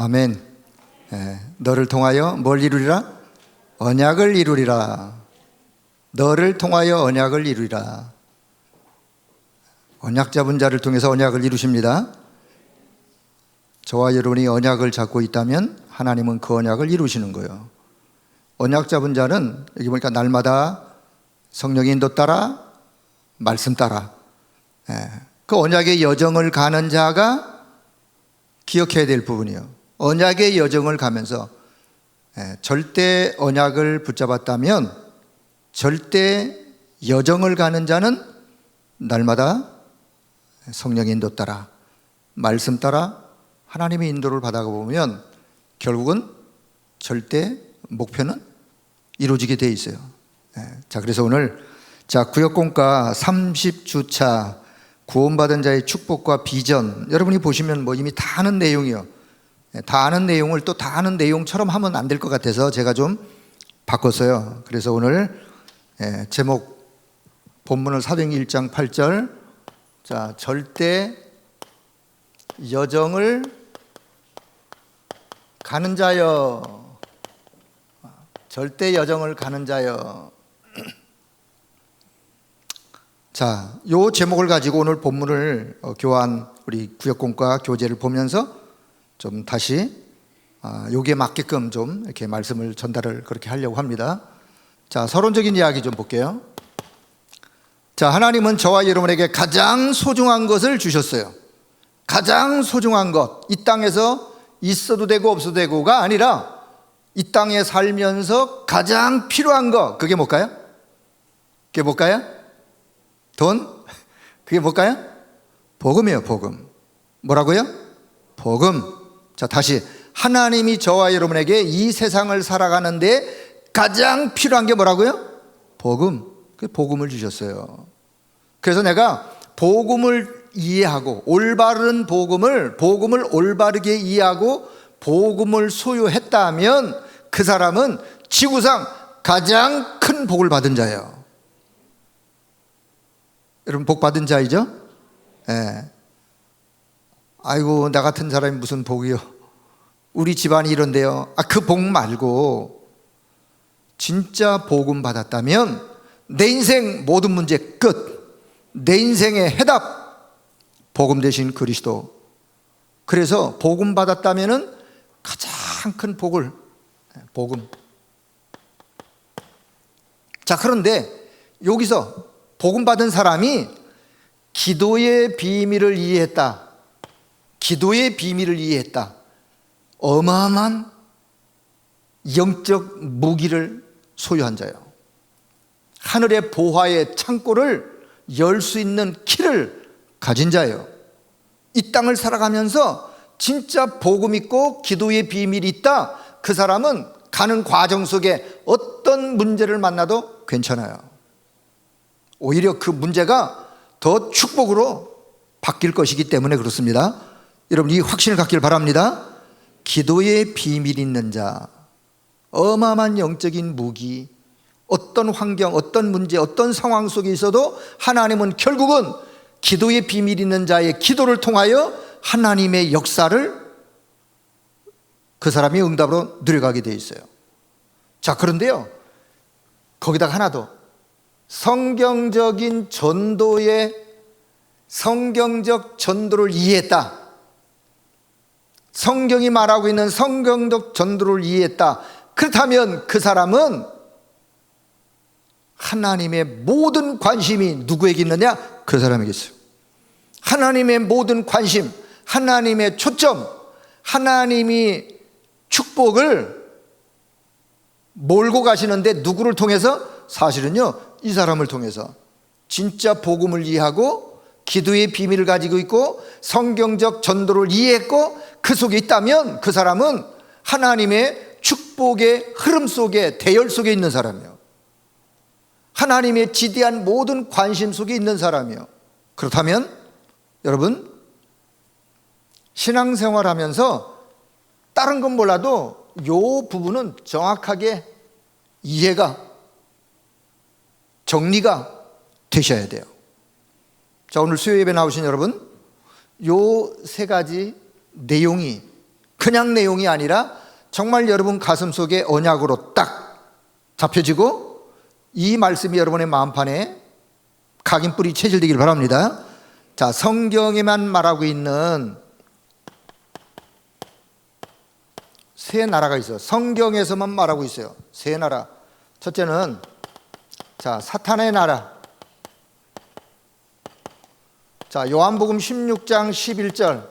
아멘. 너를 통하여 뭘 이루리라? 언약을 이루리라. 너를 통하여 언약을 이루리라. 언약 잡은 자를 통해서 언약을 이루십니다. 저와 여러분이 언약을 잡고 있다면 하나님은 그 언약을 이루시는 거예요. 언약 잡은 자는 여기 보니까 날마다 성령의 인도 따라 말씀 따라 그 언약의 여정을 가는 자가 기억해야 될 부분이에요. 언약의 여정을 가면서 절대 언약을 붙잡았다면 절대 여정을 가는 자는 날마다 성령의 인도 따라 말씀 따라 하나님의 인도를 받아가 보면 결국은 절대 목표는 이루어지게 돼 있어요. 자, 그래서 오늘 구역공과 30주차 구원받은 자의 축복과 비전, 여러분이 보시면 뭐 이미 다 아는 내용이요. 다 아는 내용을 또 다 아는 내용처럼 하면 안 될 것 같아서 제가 좀 바꿨어요. 그래서 오늘 제목 본문을 사도행전 1장 8절, 자, 절대 여정을 가는 자여, 절대 여정을 가는 자여. 자, 요 제목을 가지고 오늘 본문을 교환 우리 구역공과 교재를 보면서 좀 다시 여기에 맞게끔 좀 이렇게 말씀을 전달을 그렇게 하려고 합니다. 자, 서론적인 이야기 좀 볼게요. 자, 하나님은 저와 여러분에게 가장 소중한 것을 주셨어요. 가장 소중한 것, 이 땅에서 있어도 되고 없어도 되고가 아니라 이 땅에 살면서 가장 필요한 것, 그게 뭘까요? 그게 뭘까요? 돈? 그게 뭘까요? 복음이에요. 복음. 뭐라고요? 복음. 자, 다시 하나님이 저와 여러분에게 이 세상을 살아가는데 가장 필요한 게 뭐라고요? 복음. 그 복음을 주셨어요. 그래서 내가 복음을 이해하고 올바른 복음을 올바르게 이해하고 복음을 소유했다면 그 사람은 지구상 가장 큰 복을 받은 자예요. 여러분, 복 받은 자이죠? 아이고, 나 같은 사람이 무슨 복이요? 우리 집안이 이런데요. 그 복 말고 진짜 복음 받았다면 내 인생 모든 문제 끝. 내 인생의 해답, 복음 대신 그리스도. 그래서 복음 받았다면 가장 큰 복을, 복음. 자, 그런데 여기서 복음 받은 사람이 기도의 비밀을 이해했다. 기도의 비밀을 이해했다. 어마어마한 영적 무기를 소유한 자예요. 하늘의 보화의 창고를 열 수 있는 키를 가진 자예요. 이 땅을 살아가면서 진짜 복음 있고 기도의 비밀이 있다. 그 사람은 가는 과정 속에 어떤 문제를 만나도 괜찮아요. 오히려 그 문제가 더 축복으로 바뀔 것이기 때문에 그렇습니다. 여러분, 이 확신을 갖길 바랍니다. 기도의 비밀이 있는 자, 어마어마한 영적인 무기, 어떤 환경, 어떤 문제, 어떤 상황 속에 있어도 하나님은 결국은 기도의 비밀 있는 자의 기도를 통하여 하나님의 역사를 그 사람이 응답으로 누려가게 되어 있어요. 자, 그런데요, 거기다가 하나 더, 성경적 전도를 이해했다. 성경이 말하고 있는 성경적 전도를 이해했다. 그렇다면 그 사람은 하나님의 모든 관심이 누구에게 있느냐? 그 사람에게 있어요. 하나님의 모든 관심, 하나님의 초점, 하나님이 축복을 몰고 가시는데 누구를 통해서? 사실은요, 이 사람을 통해서. 진짜 복음을 이해하고 기도의 비밀을 가지고 있고 성경적 전도를 이해했고 그 속에 있다면 그 사람은 하나님의 축복의 흐름 속에, 대열 속에 있는 사람이에요. 하나님의 지대한 모든 관심 속에 있는 사람이에요. 그렇다면 여러분, 신앙생활하면서 다른 건 몰라도 이 부분은 정확하게 이해가, 정리가 되셔야 돼요. 자, 오늘 수요 예배 나오신 여러분, 요 세 가지 내용이 그냥 내용이 아니라 정말 여러분 가슴 속에 언약으로 딱 잡혀지고 이 말씀이 여러분의 마음판에 각인뿔이 체질되길 바랍니다. 자, 성경에만 말하고 있는 세 나라가 있어요. 성경에서만 말하고 있어요. 세 나라. 첫째는 자, 사탄의 나라. 자, 요한복음 16장 11절.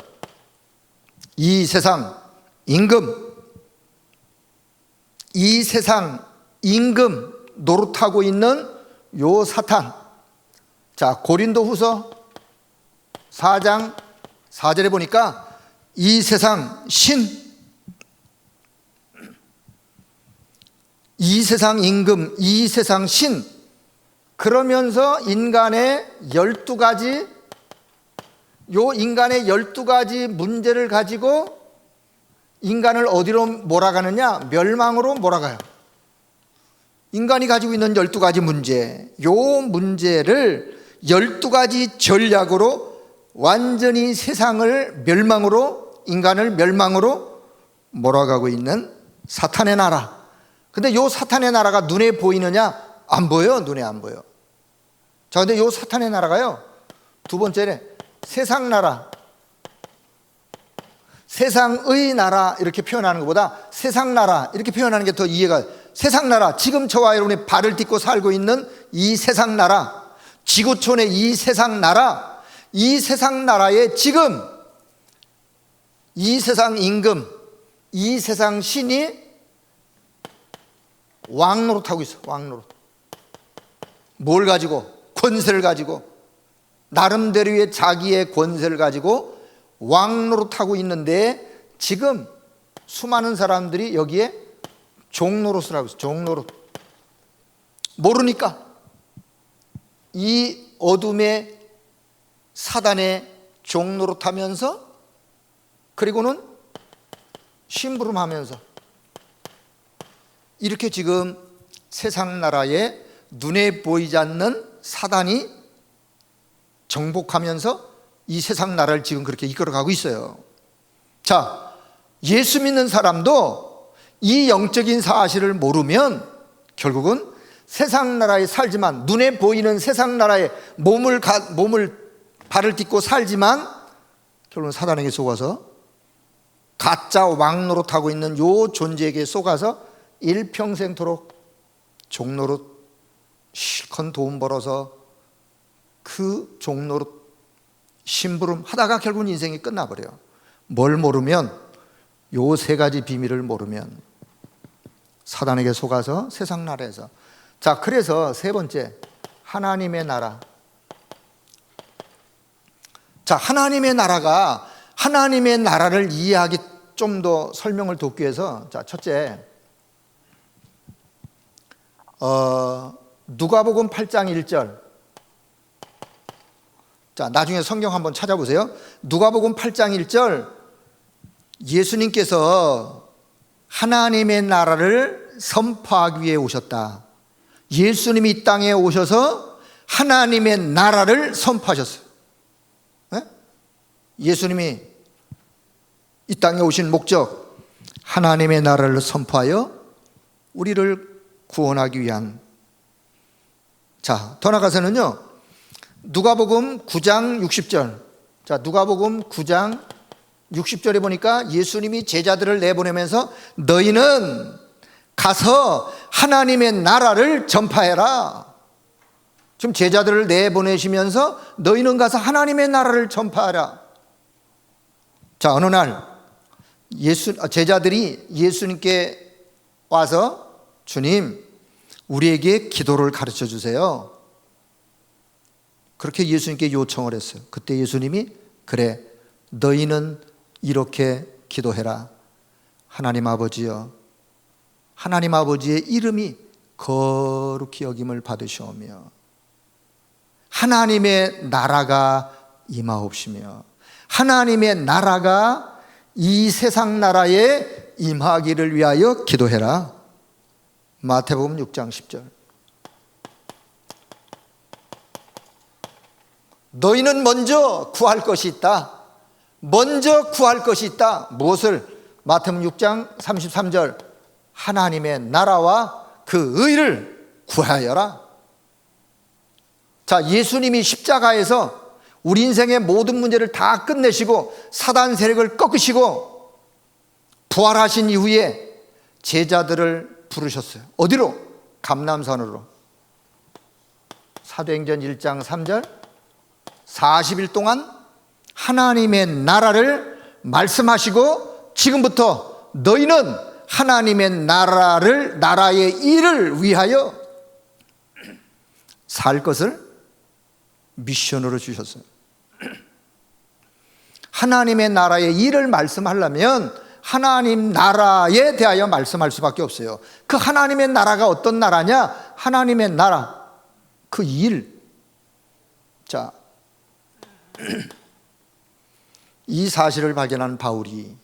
이 세상 임금, 이 세상 임금 노릇하고 있는 요 사탄. 자, 고린도후서 4장 4절에 보니까 이 세상 신, 이 세상 임금, 이 세상 신. 그러면서 인간의 12가지, 요 인간의 12가지 문제를 가지고 인간을 어디로 몰아가느냐? 멸망으로 몰아가요. 인간이 가지고 있는 12가지 문제, 요 문제를 12가지 전략으로 완전히 세상을 멸망으로, 인간을 멸망으로 몰아가고 있는 사탄의 나라. 근데 요 사탄의 나라가 눈에 보이느냐? 안 보여요. 눈에 안 보여. 자, 근데 요 사탄의 나라가요, 두 번째는 세상 나라, 세상의 나라 이렇게 표현하는 것보다 세상 나라 이렇게 표현하는 게 더 이해가. 세상 나라, 지금 저와 여러분이 발을 딛고 살고 있는 이 세상 나라, 지구촌의 이 세상 나라, 이 세상 나라에 지금 이 세상 임금, 이 세상 신이 왕노릇하고 있어. 왕노릇. 뭘 가지고? 권세를 가지고, 나름대로의 자기의 권세를 가지고 왕노릇하고 있는데 지금 수많은 사람들이 여기에 종노릇을 하고 있어요. 종노릇. 모르니까 이 어둠의 사단의 종노릇하면서, 그리고는 심부름하면서 이렇게 지금 세상 나라에 눈에 보이지 않는 사단이 정복하면서 이 세상 나라를 지금 그렇게 이끌어가고 있어요. 자, 예수 믿는 사람도 이 영적인 사실을 모르면 결국은 세상 나라에 살지만, 눈에 보이는 세상 나라에 발을 딛고 살지만 결국은 사단에게 속아서 가짜 왕노릇하고 있는 요 존재에게 속아서 일평생토록 종노릇, 실컷 돈 벌어서 그 종노릇 심부름 하다가 결국은 인생이 끝나버려요. 뭘 모르면, 요 세 가지 비밀을 모르면 사단에게 속아서 세상 나라에서. 자, 그래서 세 번째, 하나님의 나라. 자, 하나님의 나라가, 하나님의 나라를 이해하기 좀 더 설명을 돕기 위해서, 자, 첫째, 누가복음 8장 1절. 자, 나중에 성경 한번 찾아보세요. 누가복음 8장 1절. 예수님께서 하나님의 나라를 선포하기 위해 오셨다. 예수님이 이 땅에 오셔서 하나님의 나라를 선포하셨어요. 네? 예수님이 이 땅에 오신 목적, 하나님의 나라를 선포하여 우리를 구원하기 위한. 자, 더 나가서는요, 누가복음 9장 60절. 자, 누가복음 9장 60절에 보니까 예수님이 제자들을 내보내면서 너희는 가서 하나님의 나라를 전파해라. 지금 제자들을 내보내시면서 너희는 가서 하나님의 나라를 전파하라. 자, 어느 날 제자들이 예수님께 와서 주님, 우리에게 기도를 가르쳐 주세요. 그렇게 예수님께 요청을 했어요. 그때 예수님이 그래, 너희는 이렇게 기도해라. 하나님 아버지여, 하나님 아버지의 이름이 거룩히 여김을 받으시오며 하나님의 나라가 임하옵시며 하나님의 나라가 이 세상 나라에 임하기를 위하여 기도해라. 마태복음 6장 10절. 너희는 먼저 구할 것이 있다. 먼저 구할 것이 있다. 무엇을? 마태복음 6장 33절 하나님의 나라와 그 의를 구하여라. 자, 예수님이 십자가에서 우리 인생의 모든 문제를 다 끝내시고 사단 세력을 꺾으시고 부활하신 이후에 제자들을 부르셨어요. 어디로? 감람산으로. 사도행전 1장 3절 40일 동안 하나님의 나라를 말씀하시고 지금부터 너희는 하나님의 나라의 일을 위하여 살 것을 미션으로 주셨어요. 하나님의 나라의 일을 말씀하려면 하나님 나라에 대하여 말씀할 수밖에 없어요. 그 하나님의 나라가 어떤 나라냐? 하나님의 나라, 그 일. 자, 이 사실을 발견한 바울이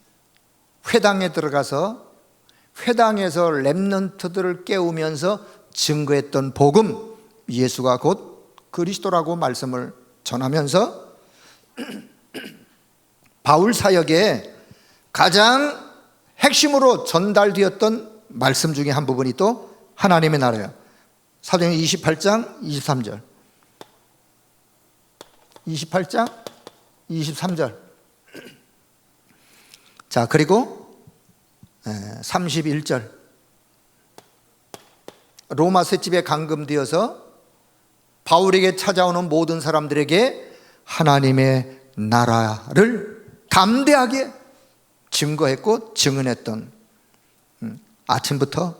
회당에 들어가서 회당에서 렘넌트들을 깨우면서 증거했던 복음, 예수가 곧 그리스도라고 말씀을 전하면서 바울 사역에 가장 핵심으로 전달되었던 말씀 중에 한 부분이 또 하나님의 나라예요. 사도행전 28장 23절 28장 23절. 자, 그리고 31절 로마 셋집에 감금되어서 바울에게 찾아오는 모든 사람들에게 하나님의 나라를 담대하게 증거했고 증언했던, 아침부터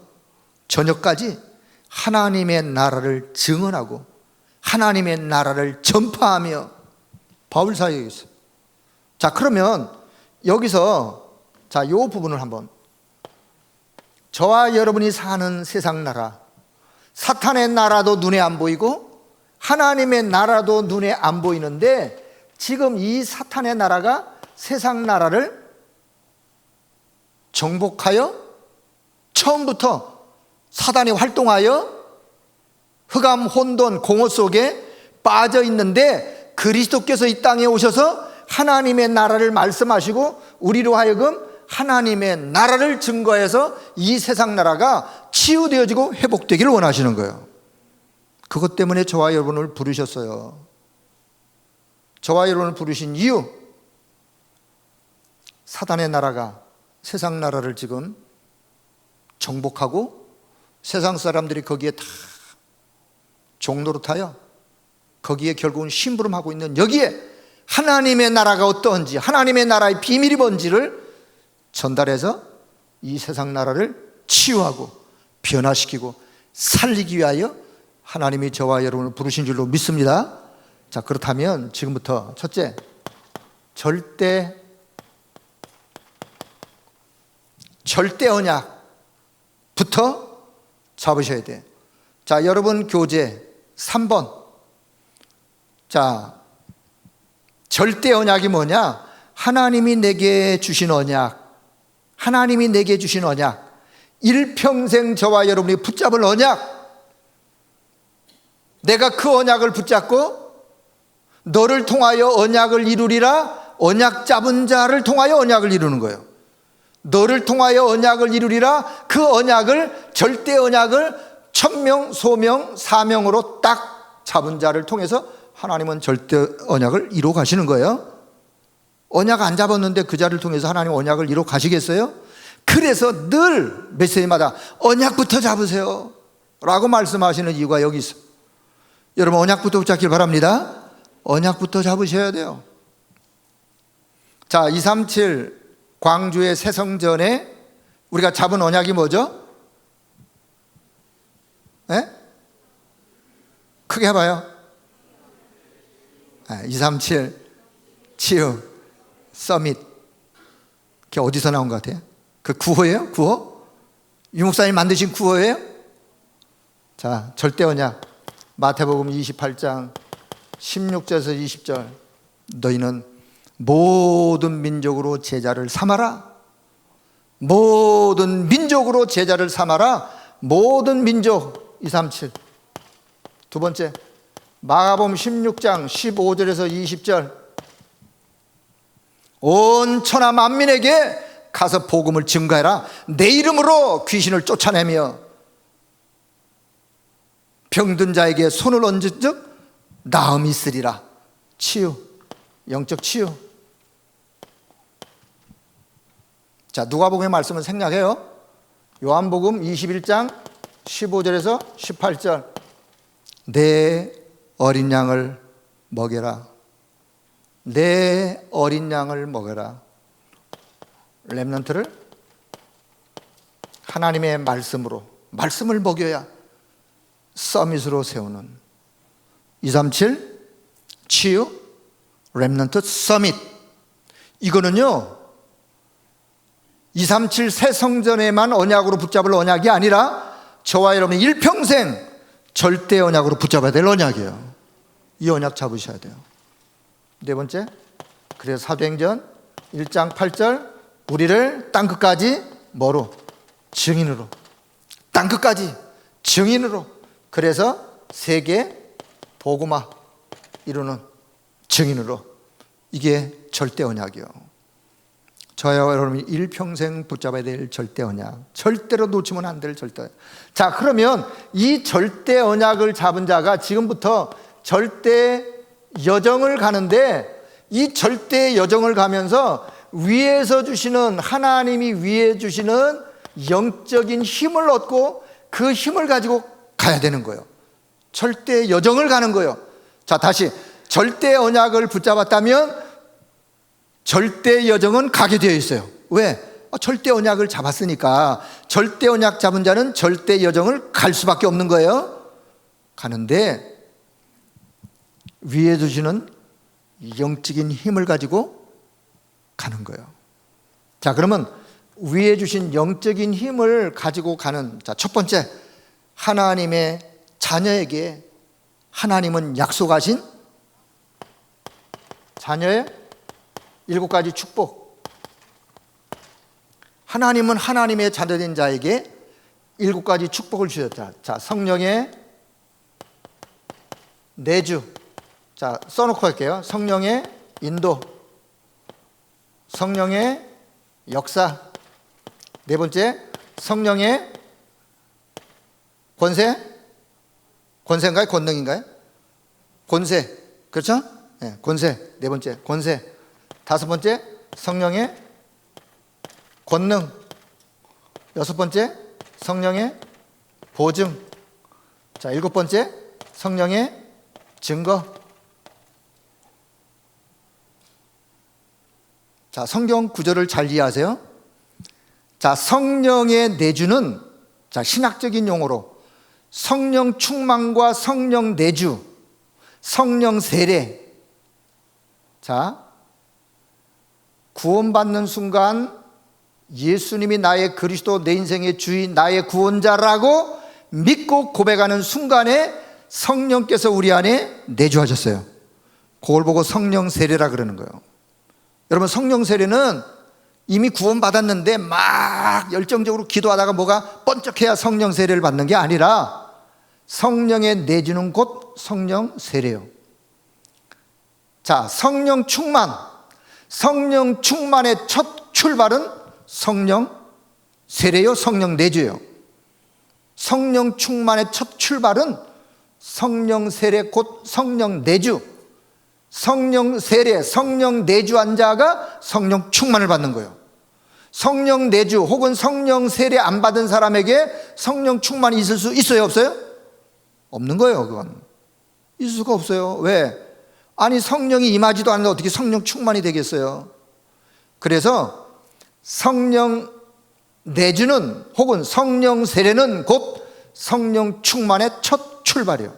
저녁까지 하나님의 나라를 증언하고 하나님의 나라를 전파하며 바울 사역이었어요. 자, 그러면 여기서 이 부분을 한번, 저와 여러분이 사는 세상 나라, 사탄의 나라도 눈에 안 보이고 하나님의 나라도 눈에 안 보이는데 지금 이 사탄의 나라가 세상 나라를 정복하여 처음부터 사단이 활동하여 흑암, 혼돈, 공허 속에 빠져 있는데 그리스도께서 이 땅에 오셔서 하나님의 나라를 말씀하시고 우리로 하여금 하나님의 나라를 증거해서 이 세상 나라가 치유되어지고 회복되기를 원하시는 거예요. 그것 때문에 저와 여러분을 부르셨어요. 저와 여러분을 부르신 이유, 사단의 나라가 세상 나라를 지금 정복하고 세상 사람들이 거기에 다 종노릇하여 거기에 결국은 심부름하고 있는 여기에 하나님의 나라가 어떠한지, 하나님의 나라의 비밀이 뭔지를 전달해서 이 세상 나라를 치유하고 변화시키고 살리기 위하여 하나님이 저와 여러분을 부르신 줄로 믿습니다. 자, 그렇다면 지금부터 첫째, 절대 언약부터 잡으셔야 돼요. 자, 여러분 교재 3번. 자, 절대 언약이 뭐냐? 하나님이 내게 주신 언약, 하나님이 내게 주신 언약, 일평생 저와 여러분이 붙잡을 언약, 내가 그 언약을 붙잡고 너를 통하여 언약을 이루리라. 언약 잡은 자를 통하여 언약을 이루는 거예요. 너를 통하여 언약을 이루리라. 그 언약을, 절대 언약을 천명, 소명, 사명으로 딱 잡은 자를 통해서 하나님은 절대 언약을 이루어 가시는 거예요. 언약 안 잡았는데 그 자를 통해서 하나님 언약을 이루어 가시겠어요? 그래서 늘 메시지마다 언약부터 잡으세요 라고 말씀하시는 이유가 여기 있어요. 여러분, 언약부터 붙잡길 바랍니다. 언약부터 잡으셔야 돼요. 자, 237 광주의 새성전에 우리가 잡은 언약이 뭐죠? 네? 크게 해봐요. 237 치유 서밋. 그게 어디서 나온 것 같아요? 그 구호예요? 구호? 유 목사님 만드신 구호예요? 자, 절대 언약 마태복음 28장 16절에서 20절. 너희는 모든 민족으로 제자를 삼아라. 모든 민족으로 제자를 삼아라. 모든 민족. 237. 두 번째, 마가복음 16장 15절에서 20절. 온 천하 만민에게 가서 복음을 증거해라. 내 이름으로 귀신을 쫓아내며 병든 자에게 손을 얹은 즉 나음이 있으리라. 치유, 영적 치유. 자, 누가복음의 말씀은 생략해요. 요한복음 21장 15절에서 18절. 내 어린 양을 먹여라. 내 어린 양을 먹여라. 렘넌트를 하나님의 말씀으로, 말씀을 먹여야 서밋으로 세우는 237 치유 렘넌트 서밋. 이거는요 237 새 성전에만 언약으로 붙잡을 언약이 아니라 저와 여러분이 일평생 절대 언약으로 붙잡아야 될 언약이에요. 이 언약 잡으셔야 돼요. 네 번째, 그래서 사도행전 1장 8절 우리를 땅끝까지 뭐로? 증인으로. 땅끝까지 증인으로. 그래서 세계 복음화 이루는 증인으로. 이게 절대 언약이요. 저와 여러분이 일평생 붙잡아야 될 절대 언약, 절대로 놓치면 안 될 절대 언약. 자, 그러면 이 절대 언약을 잡은 자가 지금부터 절대 여정을 가는데, 이 절대 여정을 가면서 위에서 주시는, 하나님이 위에 주시는 영적인 힘을 얻고 그 힘을 가지고 가야 되는 거예요. 절대 여정을 가는 거예요. 자, 다시 절대 언약을 붙잡았다면 절대 여정은 가게 되어 있어요. 왜? 절대 언약을 잡았으니까. 절대 언약 잡은 자는 절대 여정을 갈 수밖에 없는 거예요. 가는데 위에 주시는 영적인 힘을 가지고 가는 거예요. 자, 그러면 위에 주신 영적인 힘을 가지고 가는, 자, 첫 번째, 하나님의 자녀에게 하나님은 약속하신 자녀의 7가지 축복. 하나님은 하나님의 자녀된 자에게 7가지 축복을 주셨다. 자, 성령의 내주. 자, 써놓고 할게요. 성령의 인도, 성령의 역사. 네 번째, 성령의 권세. 권세인가요? 권능인가요? 권세. 그렇죠? 네, 권세. 네 번째, 권세. 다섯 번째, 성령의 권능. 여섯 번째, 성령의 보증. 자, 일곱 번째, 성령의 증거. 자, 성경 구절을 잘 이해하세요. 자, 성령의 내주는, 자, 신학적인 용어로 성령 충만과 성령 내주, 성령 세례. 자, 구원받는 순간 예수님이 나의 그리스도, 내 인생의 주인, 나의 구원자라고 믿고 고백하는 순간에 성령께서 우리 안에 내주하셨어요. 그걸 보고 성령 세례라 그러는 거예요. 여러분, 성령 세례는 이미 구원받았는데 막 열정적으로 기도하다가 뭐가 번쩍해야 성령 세례를 받는 게 아니라 성령의 내주는 곧 성령 세례요. 자, 성령 충만. 성령 충만의 첫 출발은 성령 세례요, 성령 내주요. 성령 충만의 첫 출발은 성령 세례 곧 성령 내주. 성령 세례, 성령 내주한 자가 성령 충만을 받는 거예요. 성령 내주 혹은 성령 세례 안 받은 사람에게 성령 충만이 있을 수 있어요, 없어요? 없는 거예요. 그건 있을 수가 없어요. 왜? 아니, 성령이 임하지도 않는데 어떻게 성령 충만이 되겠어요? 그래서 성령 내주는 혹은 성령 세례는 곧 성령 충만의 첫 출발이에요.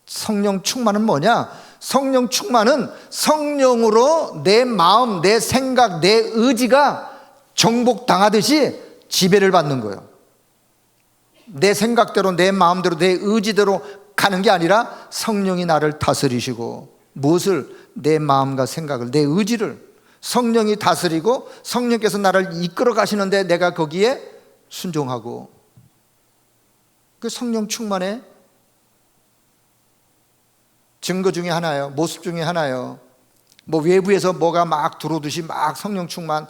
성령 충만은 뭐냐? 성령 충만은 성령으로 내 마음, 내 생각, 내 의지가 정복당하듯이 지배를 받는 거예요. 내 생각대로, 내 마음대로, 내 의지대로 가는 게 아니라 성령이 나를 다스리시고, 무엇을? 내 마음과 생각을, 내 의지를 성령이 다스리고 성령께서 나를 이끌어 가시는데 내가 거기에 순종하고. 그 성령 충만의 증거 중에 하나예요. 모습 중에 하나예요. 뭐 외부에서 뭐가 막 들어오듯이 막 성령 충만,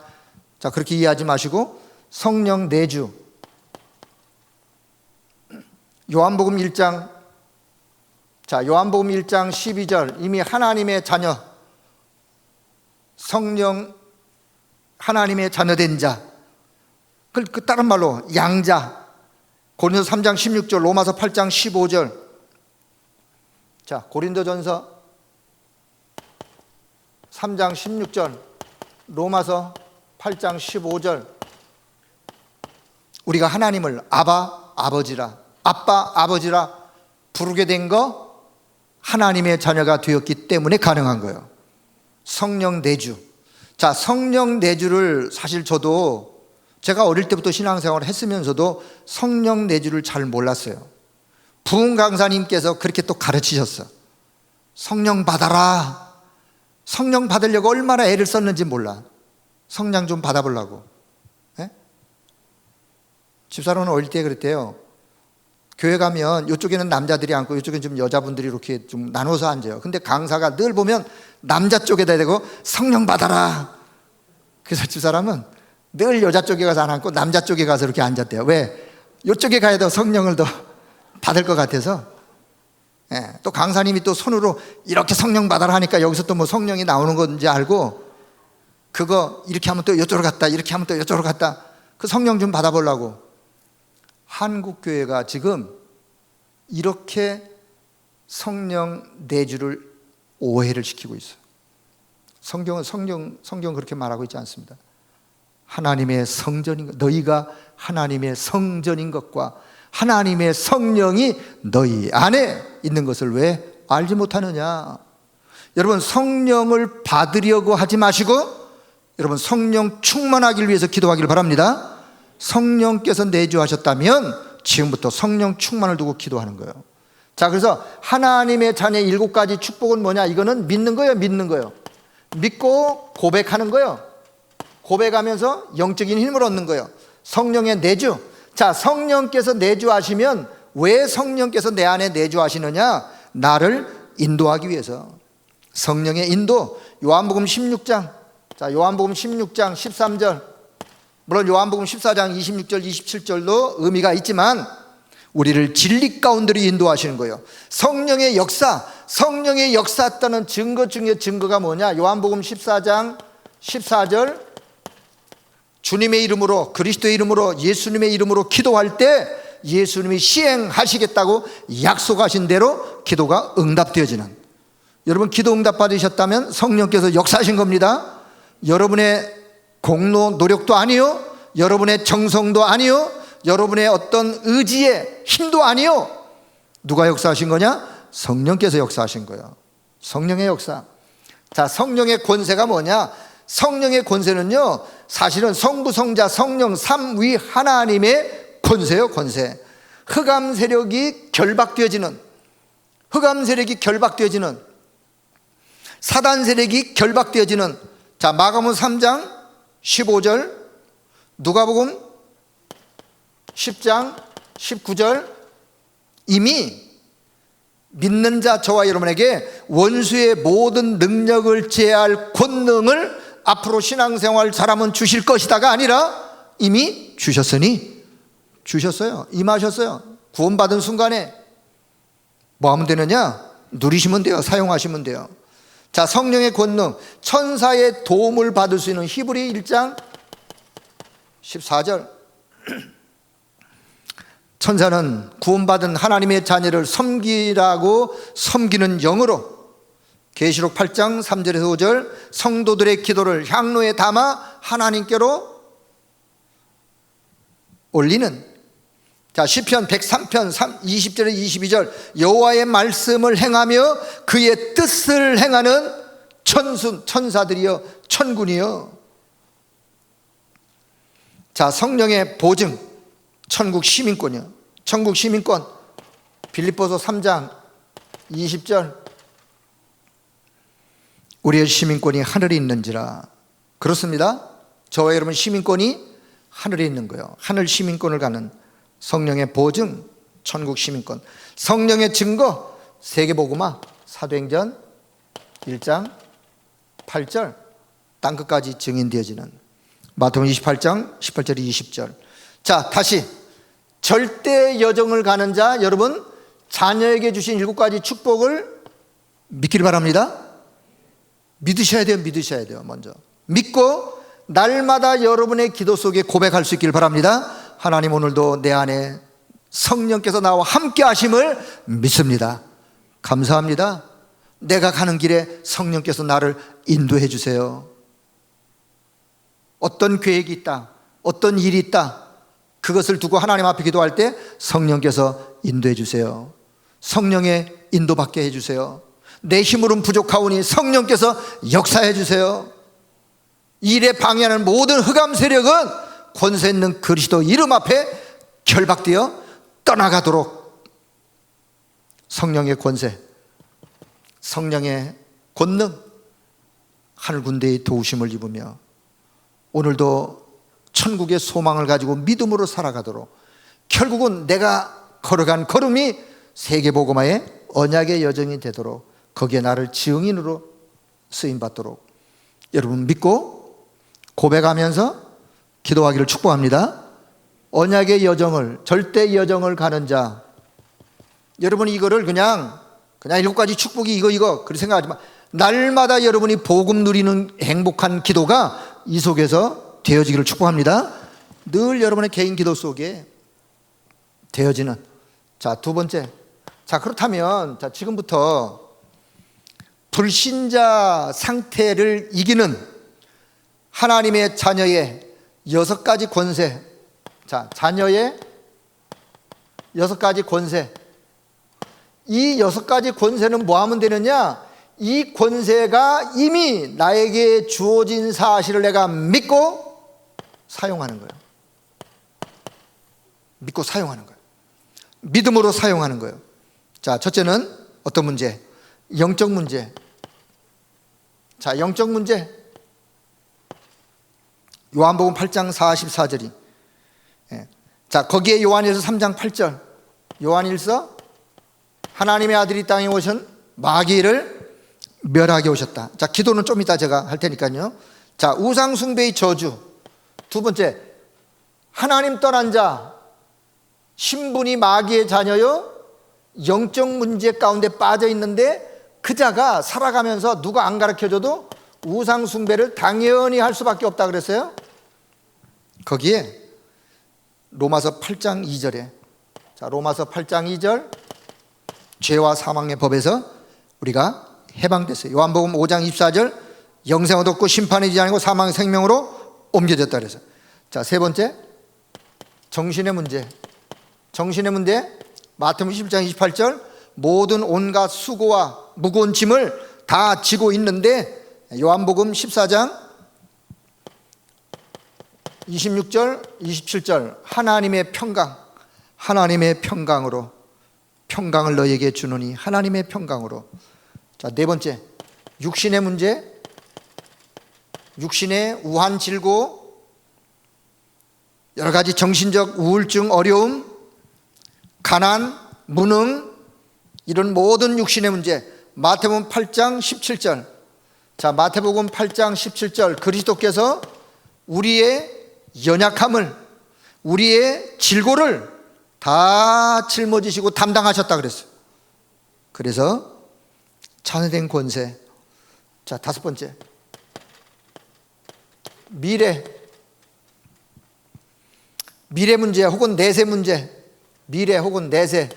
자, 그렇게 이해하지 마시고 성령 내주. 요한복음 1장, 자, 요한복음 1장 12절, 이미 하나님의 자녀, 성령 하나님의 자녀된 자, 그 다른 말로 양자. 고린도서 3장 16절, 로마서 8장 15절. 자, 고린도전서 3장 16절, 로마서 8장 15절. 우리가 하나님을 아바, 아버지라, 아빠, 아버지라 부르게 된 거 하나님의 자녀가 되었기 때문에 가능한 거예요. 성령 내주. 자, 성령 내주를 사실 저도 제가 어릴 때부터 신앙생활을 했으면서도 성령 내주를 잘 몰랐어요. 부흥 강사님께서 그렇게 또 가르치셨어. 성령 받아라. 성령 받으려고 얼마나 애를 썼는지 몰라. 성령 좀 받아보려고. 예? 집사람은 어릴 때 그랬대요. 교회 가면 이쪽에는 남자들이 앉고 이쪽에는 좀 여자분들이 이렇게 좀 나눠서 앉아요. 근데 강사가 늘 보면 남자 쪽에다 대고 성령 받아라. 그래서 집사람은 늘 여자 쪽에 가서 안 앉고 남자 쪽에 가서 이렇게 앉았대요. 왜? 이쪽에 가야 더 성령을 더 받을 것 같아서. 예, 또 강사님이 또 손으로 이렇게 성령 받아라 하니까 여기서 또 뭐 성령이 나오는 건지 알고 그거 이렇게 하면 또 이쪽으로 갔다, 이렇게 하면 또 이쪽으로 갔다. 그 성령 좀 받아보려고. 한국교회가 지금 이렇게 성령 내주를 오해를 시키고 있어요. 성경 그렇게 말하고 있지 않습니다. 하나님의 성전인 것, 너희가 하나님의 성전인 것과 하나님의 성령이 너희 안에 있는 것을 왜 알지 못하느냐. 여러분, 성령을 받으려고 하지 마시고 여러분 성령 충만하기를 위해서 기도하기를 바랍니다. 성령께서 내주하셨다면 지금부터 성령 충만을 두고 기도하는 거예요. 자, 그래서 하나님의 자녀의 7가지 축복은 뭐냐? 이거는 믿는 거예요, 믿는 거예요. 믿고 고백하는 거예요. 고백하면서 영적인 힘을 얻는 거예요. 성령의 내주. 자, 성령께서 내주하시면 왜 성령께서 내 안에 내주하시느냐? 나를 인도하기 위해서. 성령의 인도. 요한복음 16장. 자, 요한복음 16장 13절. 물론 요한복음 14장 26절 27절도 의미가 있지만 우리를 진리 가운데로 인도하시는 거예요. 성령의 역사. 성령의 역사했다는 증거 중에 증거가 뭐냐? 요한복음 14장 14절. 주님의 이름으로, 그리스도의 이름으로, 예수님의 이름으로 기도할 때 예수님이 시행하시겠다고 약속하신 대로 기도가 응답되어지는. 여러분, 기도 응답 받으셨다면 성령께서 역사하신 겁니다. 여러분의 공로 노력도 아니요, 여러분의 정성도 아니요, 여러분의 어떤 의지의 힘도 아니요. 누가 역사하신 거냐? 성령께서 역사하신 거예요. 성령의 역사. 자, 성령의 권세가 뭐냐? 성령의 권세는요, 사실은 성부, 성자, 성령 삼위 하나님의 권세요, 권세. 흑암 세력이 결박되어지는, 흑암 세력이 결박되어지는, 사단 세력이 결박되어지는. 자, 마가복음 3장 15절, 누가복음 10장 19절. 이미 믿는 자 저와 여러분에게 원수의 모든 능력을 제할 권능을 앞으로 신앙생활 잘하면 주실 것이다가 아니라 이미 주셨으니, 주셨어요. 임하셨어요. 구원받은 순간에 뭐 하면 되느냐? 누리시면 돼요. 사용하시면 돼요. 자, 성령의 권능, 천사의 도움을 받을 수 있는 히브리 1장 14절. 천사는 구원받은 하나님의 자녀를 섬기라고 섬기는 영으로, 계시록 8장 3절에서 5절, 성도들의 기도를 향로에 담아 하나님께로 올리는. 자, 시편 103편 20절에 22절, 여호와의 말씀을 행하며 그의 뜻을 행하는 천사들이여, 천군이여. 자, 성령의 보증, 천국 시민권이요. 천국 시민권. 빌립보서 3장 20절, 우리의 시민권이 하늘에 있는지라. 그렇습니다. 저와 여러분 시민권이 하늘에 있는 거예요. 하늘 시민권을 가는 성령의 보증, 천국 시민권. 성령의 증거, 세계복음화, 사도행전 1장 8절, 땅끝까지 증인되어지는. 마태복음 28장 18절 20절. 자, 다시 절대 여정을 가는 자, 여러분 자녀에게 주신 7가지 축복을 믿기를 바랍니다. 믿으셔야 돼요. 믿으셔야 돼요. 먼저 믿고 날마다 여러분의 기도 속에 고백할 수 있기를 바랍니다. 하나님, 오늘도 내 안에 성령께서 나와 함께 하심을 믿습니다. 감사합니다. 내가 가는 길에 성령께서 나를 인도해 주세요. 어떤 계획이 있다, 어떤 일이 있다, 그것을 두고 하나님 앞에 기도할 때 성령께서 인도해 주세요. 성령의 인도받게 해주세요. 내 힘으로는 부족하오니 성령께서 역사해 주세요. 일에 방해하는 모든 흑암 세력은 권세 있는 그리스도 이름 앞에 결박되어 떠나가도록 성령의 권세, 성령의 권능, 하늘 군대의 도우심을 입으며 오늘도 천국의 소망을 가지고 믿음으로 살아가도록, 결국은 내가 걸어간 걸음이 세계복음화의 언약의 여정이 되도록, 거기에 나를 증인으로 쓰임받도록 여러분 믿고 고백하면서 기도하기를 축복합니다. 언약의 여정을, 절대 여정을 가는 자, 여러분이 이거를 그냥 7가지 축복이 이거 그렇게 생각하지 마. 날마다 여러분이 복음 누리는 행복한 기도가 이 속에서 되어지기를 축복합니다. 늘 여러분의 개인 기도 속에 되어지는. 자, 두 번째. 자, 그렇다면 자, 지금부터 불신자 상태를 이기는 하나님의 자녀의 6가지 권세. 자, 자녀의 6가지 권세. 이 6가지 권세는 뭐 하면 되느냐? 이 권세가 이미 나에게 주어진 사실을 내가 믿고 사용하는 거예요. 믿고 사용하는 거예요. 믿음으로 사용하는 거예요. 자, 첫째는 어떤 문제? 영적 문제. 자, 영적 문제. 요한복음 8장 44절이. 자, 거기에 요한일서 3장 8절. 요한일서 하나님의 아들이 땅에 오신 마귀를 멸하게 오셨다. 자, 기도는 좀 이따 제가 할 테니까요. 자, 우상 숭배의 저주. 두 번째, 하나님 떠난 자, 신분이 마귀의 자녀요, 영적 문제 가운데 빠져 있는데 그 자가 살아가면서 누가 안 가르쳐줘도 우상 숭배를 당연히 할 수밖에 없다 그랬어요. 거기에 로마서 8장 2절에, 자, 로마서 8장 2절, 죄와 사망의 법에서 우리가 해방됐어요. 요한복음 5장 24절, 영생을 얻고 심판이 되지 아니고 사망의 생명으로 옮겨졌다 그래서. 자, 세 번째, 정신의 문제. 정신의 문제, 마태복음 11장 28절, 모든 온갖 수고와 무거운 짐을 다 지고 있는데, 요한복음 14장 26절 27절, 하나님의 평강, 하나님의 평강으로, 평강을 너에게 주노니 하나님의 평강으로. 자, 네 번째, 육신의 문제, 육신의 우한 질고, 여러 가지 정신적 우울증, 어려움, 가난, 무능, 이런 모든 육신의 문제. 마태복음 8장 17절. 자, 마태복음 8장 17절, 그리스도께서 우리의 연약함을, 우리의 질고를 다 짊어지시고 담당하셨다 그랬어요. 그래서 찬양된 권세. 자, 다섯 번째, 미래 문제 혹은 내세 문제. 미래 혹은 내세.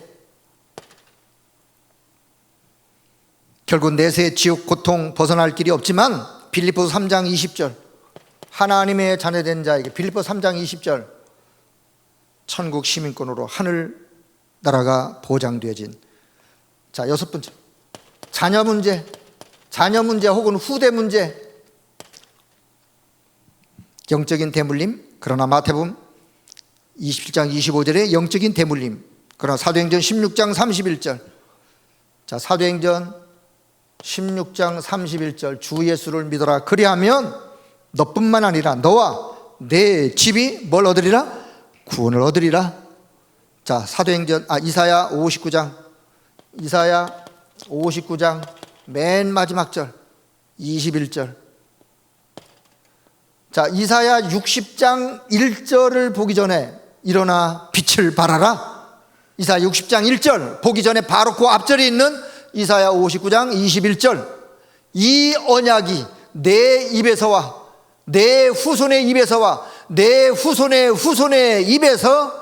결국 내세의 지옥 고통 벗어날 길이 없지만 빌립보서 3장 20절, 하나님의 자녀된 자에게, 빌립보서 3장 20절, 천국 시민권으로 하늘 나라가 보장되어진. 자, 여섯 번째, 자녀 문제. 자녀 문제 혹은 후대 문제. 영적인 대물림. 그러나 마태복음 27장 25절에 영적인 대물림. 그러나 사도행전 16장 31절. 자, 사도행전 16장 31절, 주 예수를 믿어라. 그리하면 너뿐만 아니라 너와 내 집이 뭘 얻으리라? 구원을 얻으리라. 자, 사도행전, 이사야 59장, 이사야 59장 맨 마지막 절 21절. 자, 이사야 60장 1절을 보기 전에 일어나 빛을 발하라. 이사야 60장 1절 보기 전에 바로 그 앞절에 있는 이사야 59장 21절, 이 언약이 내 입에서와 내 후손의 입에서와 내 후손의 후손의 입에서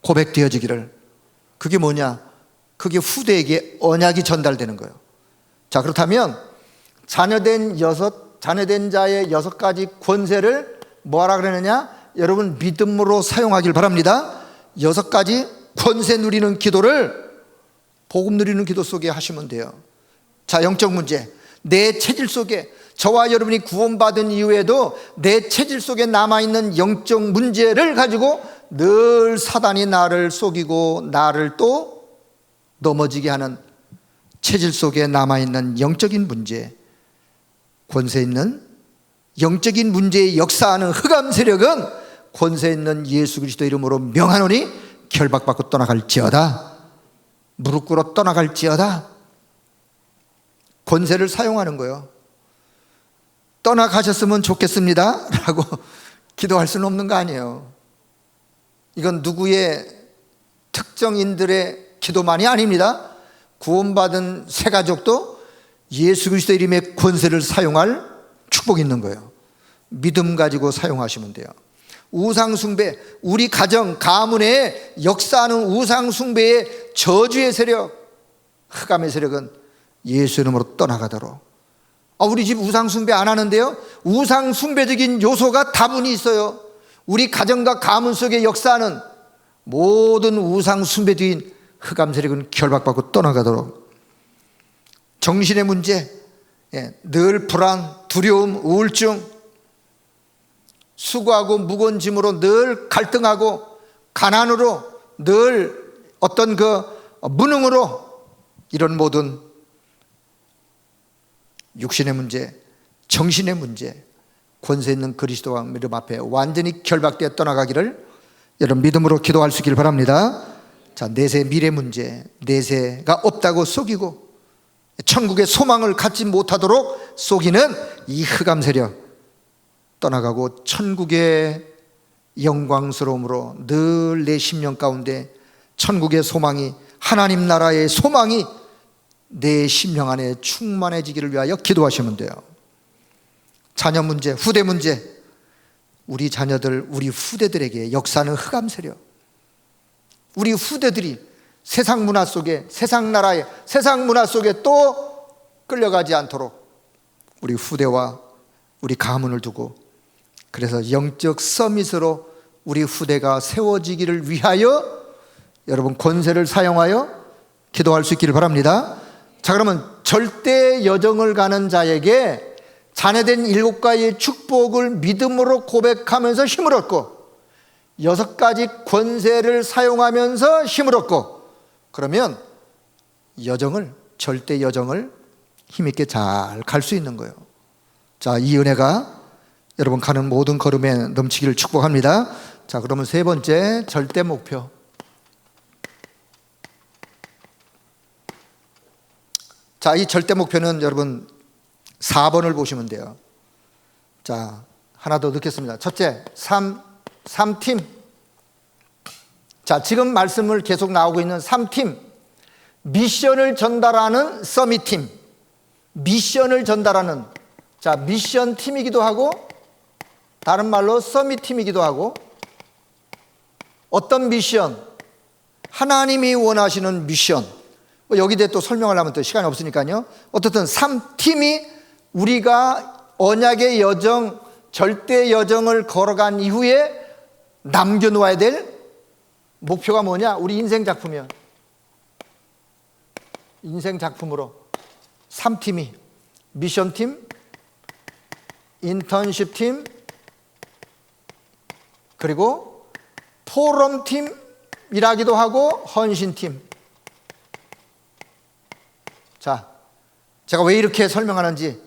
고백되어지기를. 그게 뭐냐? 그게 후대에게 언약이 전달되는 거예요. 자, 그렇다면 자녀된 자의 6가지 권세를 뭐하라 그러느냐? 여러분 믿음으로 사용하길 바랍니다. 6가지 권세 누리는 기도를 복음 누리는 기도 속에 하시면 돼요. 자, 영적 문제, 내 체질 속에, 저와 여러분이 구원받은 이후에도 내 체질 속에 남아있는 영적 문제를 가지고 늘 사단이 나를 속이고 나를 또 넘어지게 하는 체질 속에 남아있는 영적인 문제, 권세 있는 영적인 문제에 역사하는 흑암 세력은 권세 있는 예수 그리스도 이름으로 명하노니 결박받고 떠나갈지어다. 무릎 꿇어 떠나갈지어다. 권세를 사용하는 거예요. 떠나가셨으면 좋겠습니다 라고 기도할 수는 없는 거 아니에요. 이건 누구의 특정인들의 기도만이 아닙니다. 구원받은 새 가족도 예수 그리스도 이름의 권세를 사용할 축복이 있는 거예요. 믿음 가지고 사용하시면 돼요. 우상숭배, 우리 가정, 가문에 역사하는 우상숭배의 저주의 세력, 흑암의 세력은 예수 이름으로 떠나가도록. 우리 집 우상숭배 안 하는데요? 우상숭배적인 요소가 다분히 있어요. 우리 가정과 가문 속에 역사하는 모든 우상숭배주인 흑암 세력은 결박받고 떠나가도록. 정신의 문제, 늘 불안, 두려움, 우울증, 수고하고 무거운 짐으로 늘 갈등하고 가난으로 늘 어떤 그 무능으로, 이런 모든 육신의 문제, 정신의 문제, 권세 있는 그리스도와 믿음 앞에 완전히 결박되어 떠나가기를 여러분 믿음으로 기도할 수 있기를 바랍니다. 자, 내세 미래 문제, 내세가 없다고 속이고 천국의 소망을 갖지 못하도록 속이는 이 흑암 세력 떠나가고 천국의 영광스러움으로 늘 내 심령 가운데 천국의 소망이, 하나님 나라의 소망이 내 심령 안에 충만해지기를 위하여 기도하시면 돼요. 자녀 문제, 후대 문제, 우리 자녀들, 우리 후대들에게 역사하는 흑암 세력, 우리 후대들이 세상 문화 속에, 세상 나라에, 세상 문화 속에 또 끌려가지 않도록 우리 후대와 우리 가문을 두고, 그래서 영적 서밋으로 우리 후대가 세워지기를 위하여 여러분 권세를 사용하여 기도할 수 있기를 바랍니다. 자, 그러면 절대 여정을 가는 자에게 자녀된 7가지의 축복을 믿음으로 고백하면서 힘을 얻고 6가지 권세를 사용하면서 힘을 얻고, 그러면 여정을, 절대 여정을 힘있게 잘 갈 수 있는 거예요. 자, 이 은혜가 여러분 가는 모든 걸음에 넘치기를 축복합니다. 자, 그러면 세 번째 절대 목표. 자, 이 절대 목표는 여러분 4번을 보시면 돼요. 자, 하나 더 넣겠습니다. 첫째, 3팀. 자, 지금 말씀을 계속 나오고 있는 3팀. 미션을 전달하는 서밋팀. 미션을 전달하는, 자, 미션 팀이기도 하고 다른 말로 서밋팀이기도 하고. 어떤 미션? 하나님이 원하시는 미션. 여기 대해 또 설명을 하면 또 시간이 없으니까요. 어쨌든 3팀이 우리가 언약의 여정, 절대 여정을 걸어간 이후에 남겨놓아야 될 목표가 뭐냐? 우리 인생 작품이요. 인생 작품으로 3팀이 미션팀, 인턴십팀, 그리고 포럼팀이라기도 하고 헌신팀. 자, 제가 왜 이렇게 설명하는지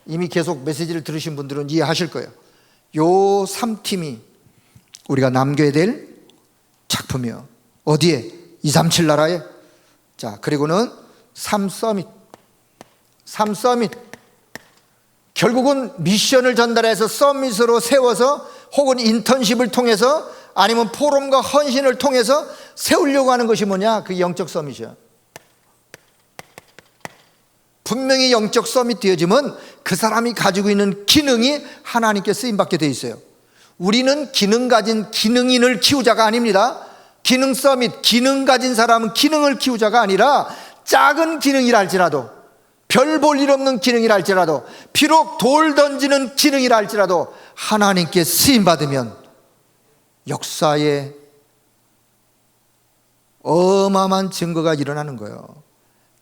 이미 계속 메시지를 들으신 분들은 이해하실 거예요. 요 3팀이 우리가 남겨야 될 작품이요. 어디에? 237 나라에. 자, 그리고는 3서밋. 결국은 미션을 전달해서 서밋으로 세워서 혹은 인턴십을 통해서 아니면 포럼과 헌신을 통해서 세우려고 하는 것이 뭐냐? 그 영적 서밋이야. 분명히 영적 서밋 되어지면 그 사람이 가지고 있는 기능이 하나님께 쓰임받게 돼 있어요. 우리는 기능 가진 기능인을 키우자가 아닙니다. 기능 서밋, 기능 가진 사람은 기능을 키우자가 아니라 작은 기능이라 할지라도, 별 볼 일 없는 기능이라 할지라도, 비록 돌 던지는 기능이라 할지라도 하나님께 쓰임받으면 역사에 어마어마한 증거가 일어나는 거예요.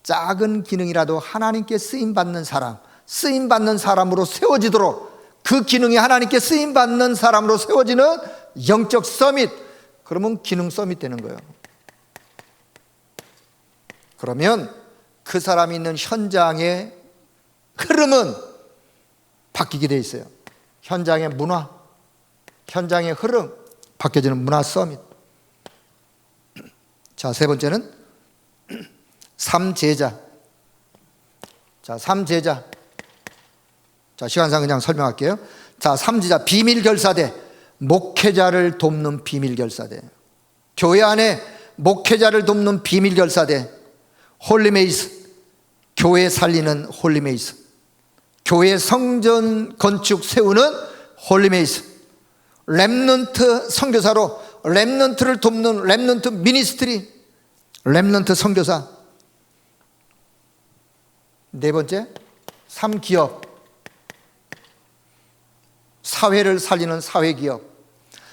작은 기능이라도 하나님께 쓰임받는 사람, 쓰임받는 사람으로 세워지도록, 그 기능이 하나님께 쓰임받는 사람으로 세워지는 영적 서밋, 그러면 기능 서밋 되는 거예요. 그러면 그 사람이 있는 현장의 흐름은 바뀌게 돼 있어요. 현장의 문화, 현장의 흐름, 바뀌어지는 문화 서밋. 자, 세 번째는 삼제자. 자, 삼제자. 자, 시간상 그냥 설명할게요. 자, 삼제자, 비밀결사대. 목회자를 돕는 비밀결사대. 교회 안에 목회자를 돕는 비밀결사대. 홀리메이스, 교회 살리는 홀리메이스. 교회 성전 건축 세우는 홀리메이스. 렘넌트 선교사로 렘넌트를 돕는 렘넌트 미니스트리, 렘넌트 선교사. 네 번째, 삼기업. 사회를 살리는 사회기업.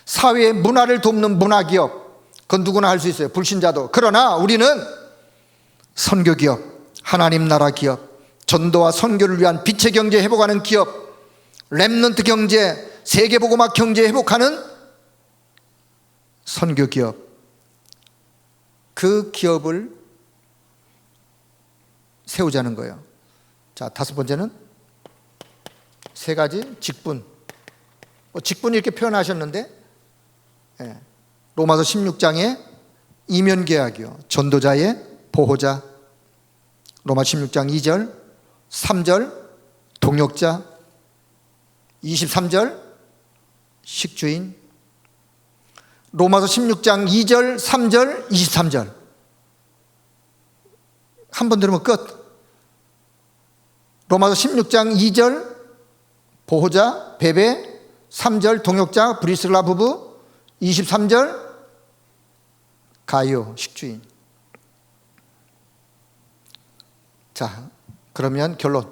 사회의 문화를 돕는 문화기업. 그건 누구나 할 수 있어요, 불신자도. 그러나 우리는 선교기업, 하나님 나라 기업, 전도와 선교를 위한 빛의 경제 회복하는 기업, 렘넌트 경제, 세계복음화 경제 회복하는 선교기업. 그 기업을 세우자는 거예요. 자, 다섯 번째는 세 가지 직분. 직분 이렇게 표현하셨는데, 로마서 16장에 이면계약이요, 전도자의 보호자. 로마 16장 2절, 3절 동역자, 23절 식주인. 로마서 16장 2절, 3절, 23절 한 번 들으면 끝. 로마서 16장 2절 보호자, 베베, 3절 동역자, 브리스라 부부, 23절 가이오, 식주인. 자, 그러면 결론.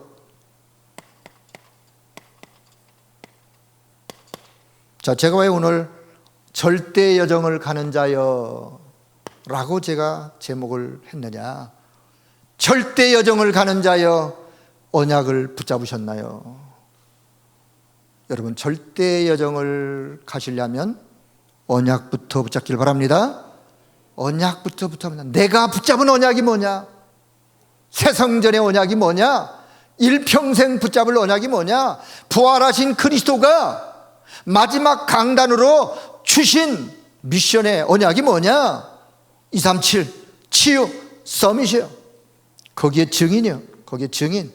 자, 제가 왜 오늘 절대 여정을 가는 자여 라고 제가 제목을 했느냐? 절대 여정을 가는 자여, 언약을 붙잡으셨나요? 여러분, 절대 여정을 가시려면 언약부터 붙잡길 바랍니다. 언약부터 붙잡으면, 내가 붙잡은 언약이 뭐냐? 새성전의 언약이 뭐냐? 일평생 붙잡을 언약이 뭐냐? 부활하신 그리스도가 마지막 강단으로 주신 미션의 언약이 뭐냐? 237 치유 서밋이요. 거기에 증인이요. 거기에 증인.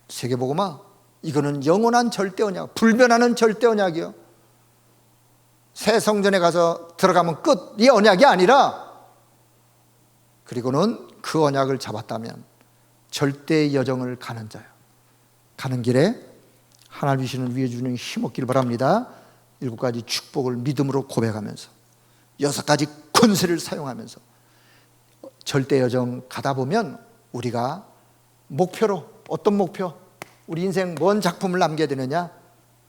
세계복음화, 이거는 영원한 절대 언약, 불변하는 절대 언약이요. 새 성전에 가서 들어가면 끝이 언약이 아니라, 그리고는 그 언약을 잡았다면 절대 여정을 가는 자요. 가는 길에 하나님 주시는 위에 주는 힘 얻길 바랍니다. 7가지 축복을 믿음으로 고백하면서, 6가지 권세를 사용하면서 절대 여정 가다 보면 우리가 목표로, 어떤 목표? 우리 인생 뭔 작품을 남겨야 되느냐?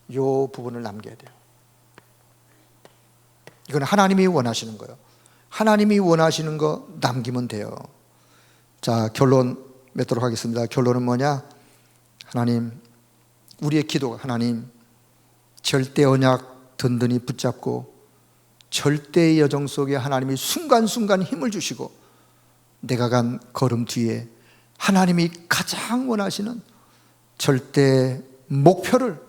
이 부분을 남겨야 돼요. 이건 하나님이 원하시는 거예요. 하나님이 원하시는 거 남기면 돼요. 자, 결론 맺도록 하겠습니다. 결론은 뭐냐? 하나님, 우리의 기도가, 하나님 절대 언약 든든히 붙잡고 절대의 여정 속에 하나님이 순간순간 힘을 주시고, 내가 간 걸음 뒤에 하나님이 가장 원하시는 절대 목표를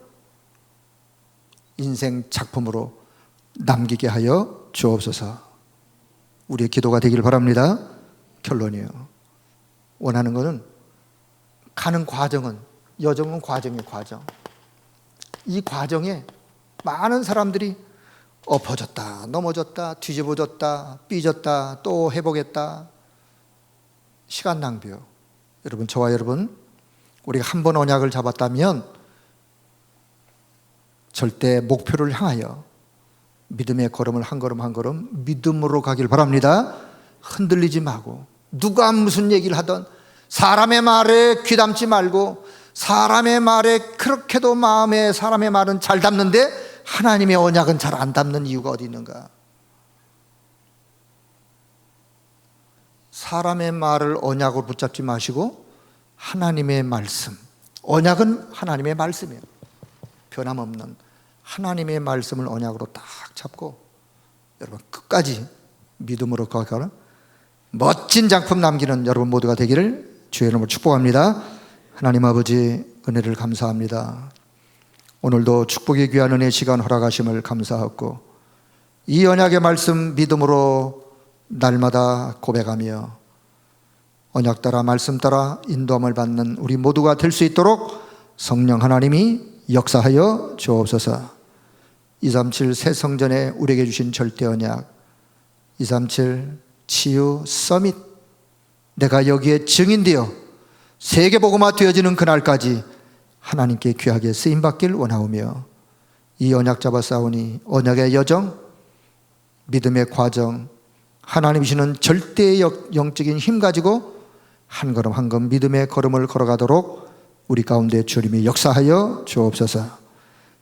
인생 작품으로 남기게 하여 주옵소서. 우리의 기도가 되길 바랍니다. 결론이에요. 원하는 것은, 가는 과정은 여정은 과정이에요, 과정. 이 과정에 많은 사람들이 엎어졌다, 넘어졌다, 뒤집어졌다, 삐졌다, 또 해보겠다. 시간 낭비요. 여러분, 저와 여러분, 우리가 한 번 언약을 잡았다면 절대 목표를 향하여 믿음의 걸음을 한 걸음 한 걸음 믿음으로 가길 바랍니다. 흔들리지 말고, 누가 무슨 얘기를 하던 사람의 말에 귀담지 말고, 사람의 말에 그렇게도 마음에 사람의 말은 잘 담는데 하나님의 언약은 잘 안 담는 이유가 어디 있는가? 사람의 말을 언약으로 붙잡지 마시고 하나님의 말씀, 언약은 하나님의 말씀이에요. 변함없는 하나님의 말씀을 언약으로 딱 잡고 여러분 끝까지 믿음으로 가거나 멋진 작품 남기는 여러분 모두가 되기를 주의 이름으로 축복합니다. 하나님 아버지, 은혜를 감사합니다. 오늘도 축복의 귀한 은혜 시간 허락하심을 감사하고 이 언약의 말씀 믿음으로 날마다 고백하며 언약 따라 말씀 따라 인도함을 받는 우리 모두가 될 수 있도록 성령 하나님이 역사하여 주옵소서. 237 새 성전에 우리에게 주신 절대 언약, 237 치유 서밋, 내가 여기에 증인되어 세계복음화 되어지는 그날까지 하나님께 귀하게 쓰임받길 원하오며 이 언약 잡아 싸우니 언약의 여정, 믿음의 과정, 하나님 주시는 절대의 영적인 힘 가지고 한 걸음 한 걸음 믿음의 걸음을 걸어가도록 우리 가운데 주님이 역사하여 주옵소서.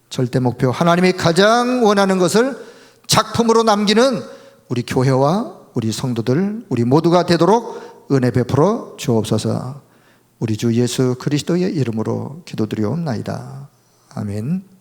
절대 목표, 하나님이 가장 원하는 것을 작품으로 남기는 우리 교회와 우리 성도들, 우리 모두가 되도록 은혜 베풀어 주옵소서. 우리 주 예수 그리스도의 이름으로 기도드리옵나이다. 아멘.